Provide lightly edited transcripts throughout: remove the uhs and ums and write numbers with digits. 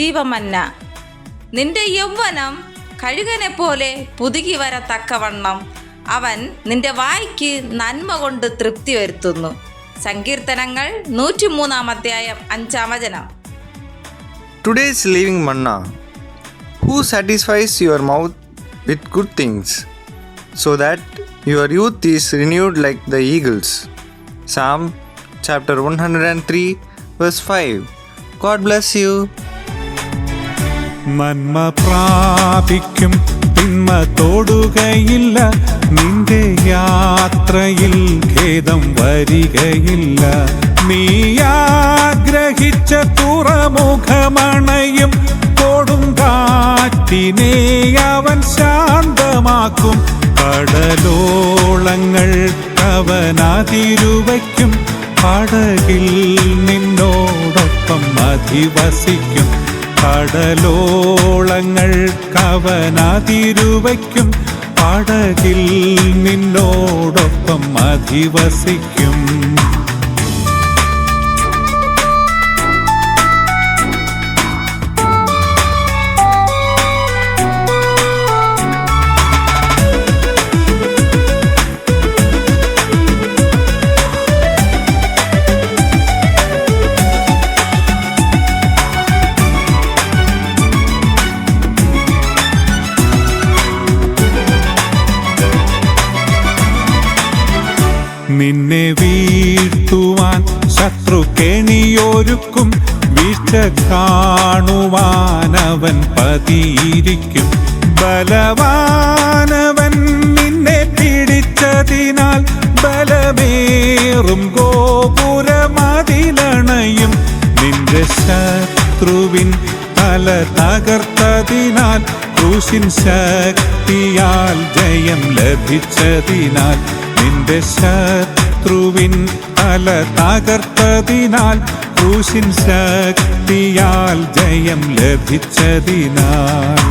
ജീവമന്ന. നിന്റെ യൗവനം കഴുകനെ പോലെ പുതുകി വരത്തക്കവണ്ണം അവൻ നിന്റെ വായ്ക്ക് നന്മ കൊണ്ട് തൃപ്തി വരുത്തുന്നു. സങ്കീർത്തനങ്ങൾ 103-5. Today's living manna. Who satisfies your mouth with good things, so that your youth is renewed like the eagles? Psalm chapter 103 verse 5. God bless you. നന്മ പ്രാപിക്കും, തിന്മ തൊടുകയില്ല, നിന്റെ യാത്രയിൽ ഖേദം വരികയില്ല. നീ ആഗ്രഹിച്ച തുറമുഖമണയും, കൊടുങ്കാറ്റിനെ അവൻ ശാന്തമാക്കും. കടലോളങ്ങൾ അവൻ അതിരുവയ്ക്കും, പടകിൽ നിന്നോടൊപ്പം അധിവസിക്കും. കടലോളങ്ങൾ അവൻ അതിരുവയ്ക്കും, പടകിൽ നിന്നോടൊപ്പം അധിവസിക്കും. നിന്നെ വീഴ്ത്തുവാൻ ശത്രു കെണിയൊരുക്കും, വീഴ്ച കാണുവാൻ അവൻ പതിയിരിക്കും. ബലവാനവൻ നിന്നെ പിടിച്ചതിനാൽ ബലമേറും ഗോപുരമതിലണയും. നിന്റെ ശത്രുവിൻ തല തകർത്തതിനാൽ, ക്രൂശിൻ ശക്തിയാൽ ജയം ലഭിച്ചതിനാൽ. നിന്റെ ശത്രുവിൻ തല തകർത്തതിനാൽ, ക്രൂശിൻ ശക്തിയാൽ ജയം ലഭിച്ചതിനാൽ.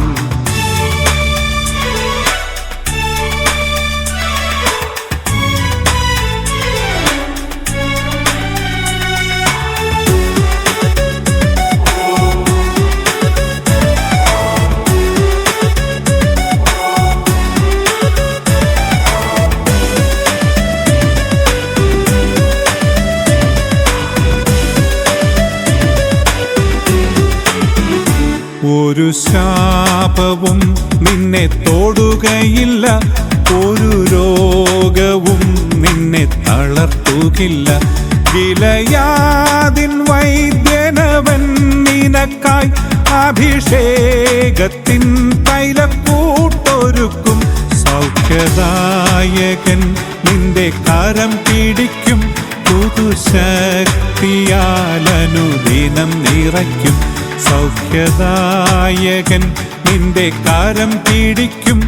ഒരു ശാപവും നിന്നെ തൊടുകയില്ല, ഒരു രോഗവും നിന്നെ തളർത്തുകില്ല. ഗിലയാദിൻ വൈദ്യനവൻ നിനക്കായി അഭിഷേകത്തിൻ തൈലക്കൂട്ടൊരുക്കും. സൗഖ്യദായകൻ നിന്റെ കരം പിടിക്കും, പുതുശക്തിയാൽ അനുദിനം നിറയ്ക്കും. സൗഖ്യദായകൻ നിന്റെ കരം പിടിക്കും,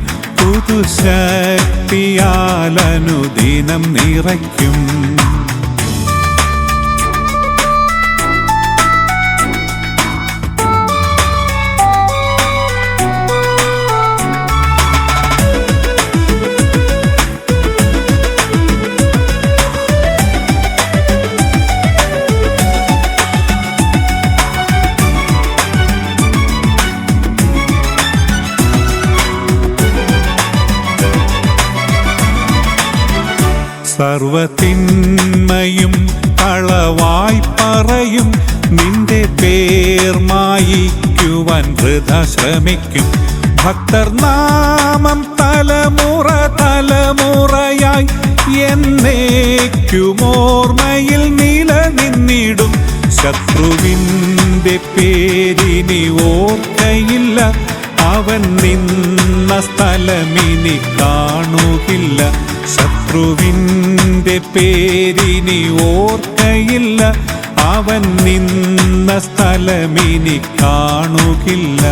പുതുശക്തിയാൽ അനുദിനം നിറയ്ക്കും. സർവതിന്മയും കളവായി പറയും, നിന്റെ പേർ മായിക്കുവാൻ വൃഥാ ശ്രമിക്കും. ഭക്തർ നാമം തലമുറ തലമുറയായി എന്നേക്കുമോർമ്മയിൽ നിലനിന്നിടും. ശത്രുവിൻ്റെ പേരിനി ഓർക്കയില്ല, അവൻ നിന്ന സ്ഥലമിനി കാണുകില്ല. ശത്രുവിൻ്റെ പേരിനി ഓർക്കയില്ല, അവൻ നിന്ന സ്ഥലമിനി കാണുകില്ല.